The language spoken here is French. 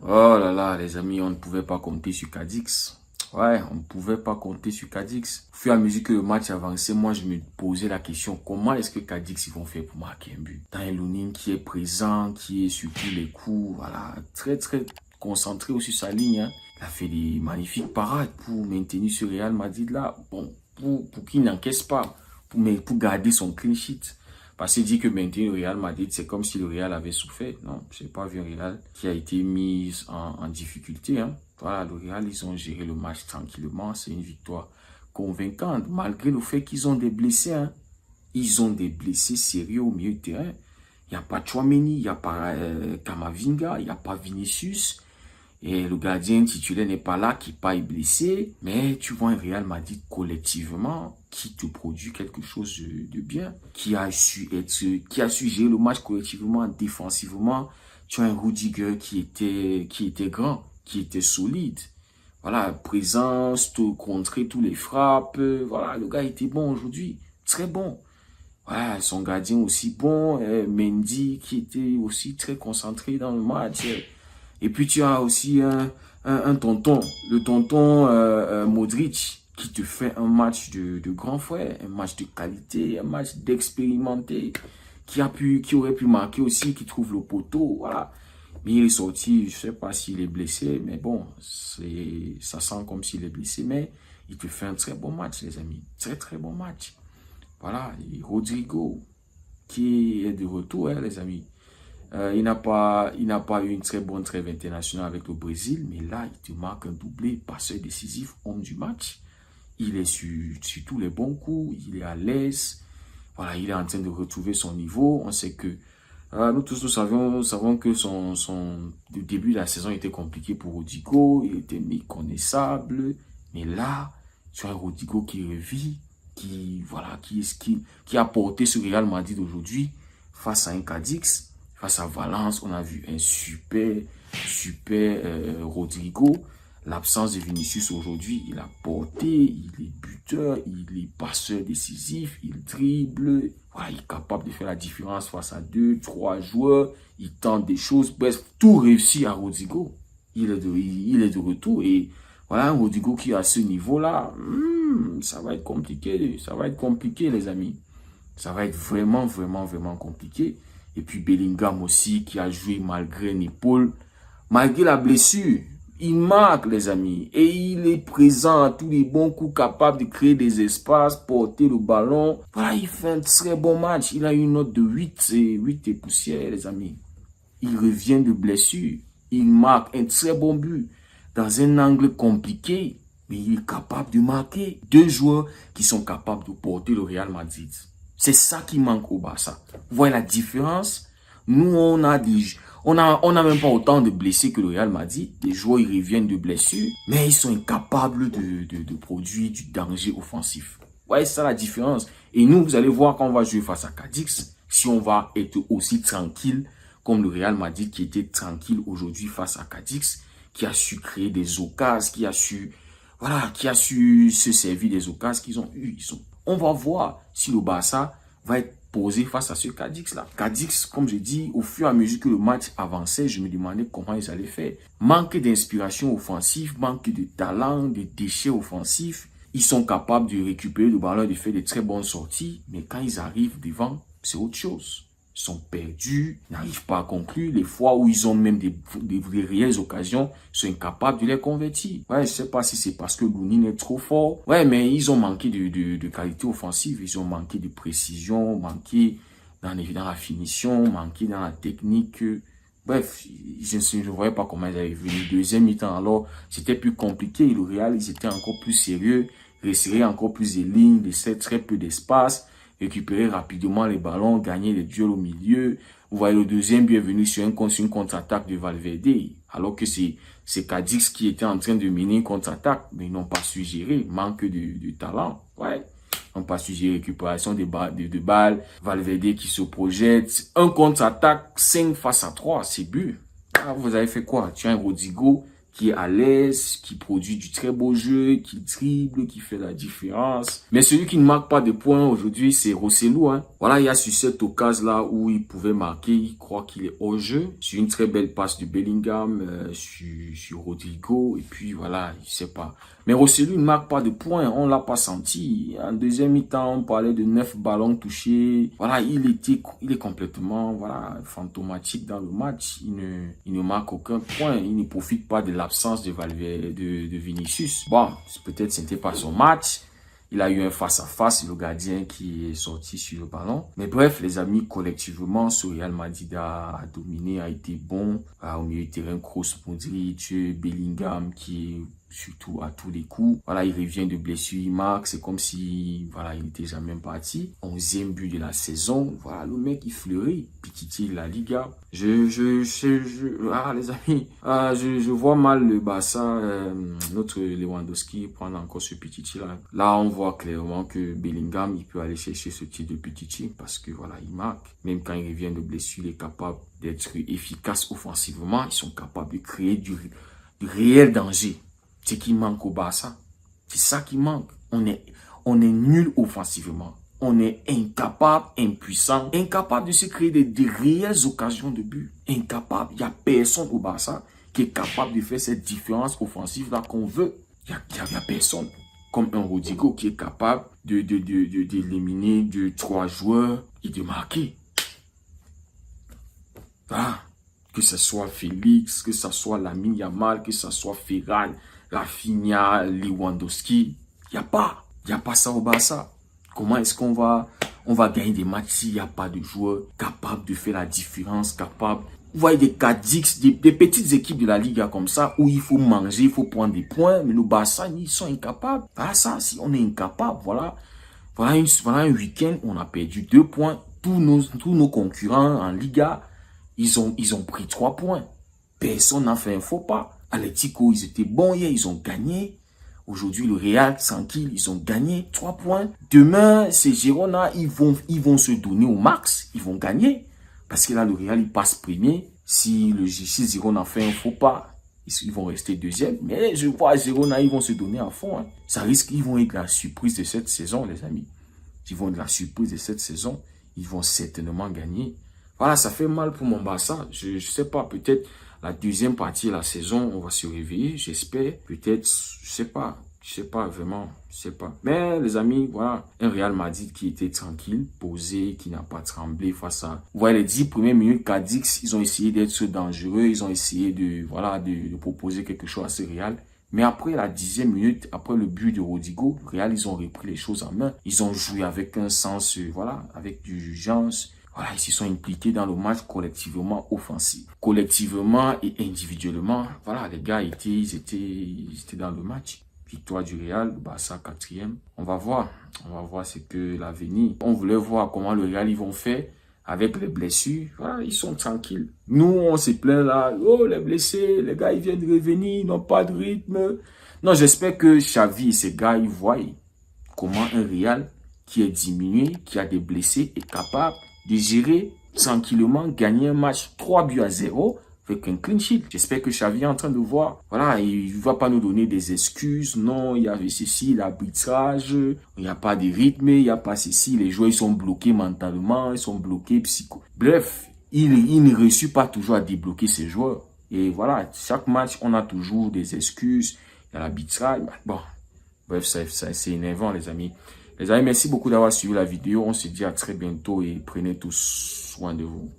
Oh là là, les amis, on ne pouvait pas compter sur Cadix. Ouais, on ne pouvait pas compter sur Cadix. Au fur et à mesure que le match avançait, moi, je me posais la question, comment est-ce que Cadix ils vont faire pour marquer un but? T'as un Lounine qui est présent, qui est sur tous les coups, voilà, très concentré aussi sur sa ligne. Hein. Il a fait des magnifiques parades pour maintenir ce Real Madrid là. Bon, pour qu'il n'encaisse pas, pour garder son clean sheet. Parce qu'il dit que maintenir le Real Madrid, c'est comme si le Real avait souffert. Non, je n'ai pas vu un Real qui a été mis en difficulté. Hein. Voilà, le Real, ils ont géré le match tranquillement. C'est une victoire convaincante, malgré le fait qu'ils ont des blessés. Hein. Ils ont des blessés sérieux au milieu de terrain. Il n'y a pas Tchouaméni, il n'y a pas Kamavinga, il n'y a pas Vinicius. Et le gardien titulaire n'est pas là, qui est blessé. Mais tu vois un Real Madrid collectivement qui te produit quelque chose de bien. Qui a su gérer le match collectivement, défensivement. Tu as un Rudiger qui était grand, qui était solide. Voilà, présence, contrer tous les frappes. Voilà, le gars était bon aujourd'hui. Très bon. Voilà, son gardien aussi bon. Mendy qui était aussi très concentré dans le match. Et puis tu as aussi un tonton, le tonton Modric, qui te fait un match de grand frère, un match de qualité, un match d'expérimenté, qui aurait pu marquer aussi, qui trouve le poteau, voilà. Mais il est sorti, je sais pas s'il est blessé, mais bon, ça sent comme s'il est blessé, mais il te fait un très bon match, les amis. Très bon match. Voilà, et Rodrigo, qui est de retour, hein, les amis. Il n'a pas eu une très bonne trêve internationale avec le Brésil, mais là, il te marque un doublé, passeur décisif, homme du match. Il est sur tous les bons coups, il est à l'aise. Voilà, il est en train de retrouver son niveau. On sait que, nous tous, nous savons que le début de la saison était compliqué pour Rodrigo, il était méconnaissable. Mais là, tu as un Rodrigo qui revit, qui a porté ce Real Madrid aujourd'hui face à un Cadix. Face à Valence, on a vu un super Rodrigo. L'absence de Vinicius aujourd'hui, il a porté, il est buteur, il est passeur décisif, il dribble. Voilà, il est capable de faire la différence face à 2, 3 joueurs. Il tente des choses. Bref, tout réussit à Rodrigo. Il est de retour. Et voilà, un Rodrigo qui est à ce niveau-là, ça va être compliqué. Ça va être compliqué, les amis. Ça va être vraiment compliqué. Et puis Bellingham aussi, qui a joué malgré une épaule, malgré la blessure. Il marque, les amis. Et il est présent à tous les bons coups, capable de créer des espaces, porter le ballon. Voilà, il fait un très bon match. Il a une note de 8 et poussière, les amis. Il revient de blessure. Il marque un très bon but dans un angle compliqué. Mais il est capable de marquer. Deux joueurs qui sont capables de porter le Real Madrid. C'est ça qui manque au Barça. Vous voyez la différence? Nous, on a même pas autant de blessés que le Real Madrid. Les joueurs, ils reviennent de blessures, mais ils sont incapables de produire du danger offensif. Vous voyez ça la différence? Et nous, vous allez voir quand on va jouer face à Cadix, si on va être aussi tranquille comme le Real Madrid qui était tranquille aujourd'hui face à Cadix, qui a su créer des occasions, qui a su se servir des occasions qu'ils ont eues. On va voir si le Barça va être posé face à ce Cadix-là. Cadix, comme je dis, au fur et à mesure que le match avançait, je me demandais comment ils allaient faire. Manque d'inspiration offensive, manque de talent, de déchets offensifs. Ils sont capables de récupérer le ballon et de faire de très bonnes sorties. Mais quand ils arrivent devant, c'est autre chose. Ils sont perdus, n'arrivent pas à conclure. Les fois où ils ont même des réelles occasions, ils sont incapables de les convertir. Ouais, je sais pas si c'est parce que Lounine est trop fort. Ouais, mais ils ont manqué de qualité offensive. Ils ont manqué de précision, manqué dans la finition, manqué dans la technique. Bref, je ne voyais pas comment ils avaient venu. Deuxième mi-temps, alors, c'était plus compliqué. Le Real, ils étaient encore plus sérieux, resserraient encore plus les lignes, laissaient très peu d'espace. Récupérer rapidement les ballons, gagner les duels au milieu. Vous voyez, le deuxième but est venu sur une contre-attaque de Valverde. Alors que c'est Cadix qui était en train de mener une contre-attaque. Mais ils n'ont pas su gérer. Manque de talent. Ouais. Ils n'ont pas su gérer récupération de balles. Valverde qui se projette. Un contre-attaque, 5 face à 3. C'est but. Ah, vous avez fait quoi? Tu as un Rodrigo qui est à l'aise, qui produit du très beau jeu, qui dribble, qui fait la différence. Mais celui qui ne marque pas de points aujourd'hui, c'est Rosselló. Hein. Voilà, il y a sur cette occasion-là où il pouvait marquer, il croit qu'il est hors jeu. Sur une très belle passe de Bellingham, sur Rodrigo, et puis voilà, je sais pas. Mais Rosselló ne marque pas de points, on l'a pas senti. En deuxième mi-temps, on parlait de 9 ballons touchés. Voilà, il est complètement, voilà, fantomatique dans le match. Il ne marque aucun point, il ne profite pas de l'absence de Vinicius. Bon, peut-être ce n'était pas son match. Il a eu un face-à-face, le gardien qui est sorti sur le ballon. Mais bref, les amis, collectivement, ce Real Madrid a dominé, a été bon. Au milieu du terrain, Kroos, Modric, Bellingham qui est surtout à tous les coups. Voilà, il revient de blessure, il marque. C'est comme si, voilà, il n'était jamais parti. 11e but de la saison. Voilà, le mec, il fleurit. Pichichi, la Liga. Les amis, je vois mal le Barça, notre Lewandowski prendre encore ce Pichichi là. Là, on voit clairement que Bellingham, il peut aller chercher ce type de Pichichi parce que voilà, il marque. Même quand il revient de blessure, il est capable d'être efficace offensivement. Ils sont capables de créer du réel danger. C'est qui manque au Barça. C'est ça qui manque. On est nul offensivement. On est incapable, impuissant, incapable de se créer des réelles occasions de but. Incapable. Il n'y a personne au Barça qui est capable de faire cette différence offensive-là qu'on veut. Il n'y a personne. Comme un Rodrigo qui est capable d'éliminer 2-3 joueurs et de marquer. Voilà. Que ce soit Félix, que ce soit Lamine Yamal, que ce soit Ferran, Rafinha, Lewandowski. Il n'y a pas ça au Barça. Comment est-ce qu'on va gagner des matchs s'il n'y a pas de joueurs capables de faire la différence, capables. Vous voyez des Cadix, des petites équipes de la Liga comme ça, où il faut manger, il faut prendre des points, mais le Barça, ils sont incapables. Ah ça, si on est incapable, voilà un week-end, on a perdu 2 points. Tous nos concurrents en Liga, ils ont pris 3 points. Personne n'a fait un faux pas. Atletico, ils étaient bons hier, ils ont gagné. Aujourd'hui, le Real, tranquille, ils ont gagné 3 points. Demain, ces Girona, ils vont se donner au max. Ils vont gagner. Parce que là, le Real, il passe premier. Si Girona fait un faux pas, ils vont rester deuxième. Mais je vois Girona, ils vont se donner à fond. Hein. Ça risque, ils vont être la surprise de cette saison, les amis. Ils vont être la surprise de cette saison. Ils vont certainement gagner. Voilà, ça fait mal pour mon Barça. Je sais pas, peut-être la deuxième partie de la saison, on va se réveiller, j'espère. Peut-être, je sais pas vraiment, je sais pas. Mais les amis, voilà, un Real Madrid qui était tranquille, posé, qui n'a pas tremblé face à... Vous voyez, les 10 premières minutes, Cadix, ils ont essayé d'être dangereux, ils ont essayé de proposer quelque chose à ce Real. Mais après la 10e minute, après le but de Rodrigo, Real, ils ont repris les choses en main. Ils ont joué avec un sens, voilà, avec du urgence. Voilà, ils se sont impliqués dans le match collectivement offensif. Collectivement et individuellement, voilà, les gars ils étaient dans le match. Victoire du Real, Barça 4e. On va voir ce que l'avenir. On voulait voir comment le Real ils vont faire avec les blessures. Voilà, ils sont tranquilles. Nous, on se plaint là. Oh, les blessés, les gars, ils viennent de revenir, ils n'ont pas de rythme. Non, j'espère que Xavi et ces gars, ils voient comment un Real qui est diminué, qui a des blessés, est capable de gérer tranquillement, gagner un match 3-0 avec un clean sheet. J'espère que Xavi est en train de voir. Voilà, il ne va pas nous donner des excuses. Non, il y avait ceci, l'arbitrage, il n'y a pas de rythme, il n'y a pas ceci. Les joueurs ils sont bloqués mentalement, ils sont bloqués psycho. Bref, il ne réussit pas toujours à débloquer ses joueurs. Et voilà, chaque match, on a toujours des excuses. Il y a l'arbitrage. Bon, bref, c'est énervant, les amis. Les amis, merci beaucoup d'avoir suivi la vidéo. On se dit à très bientôt et prenez tous soin de vous.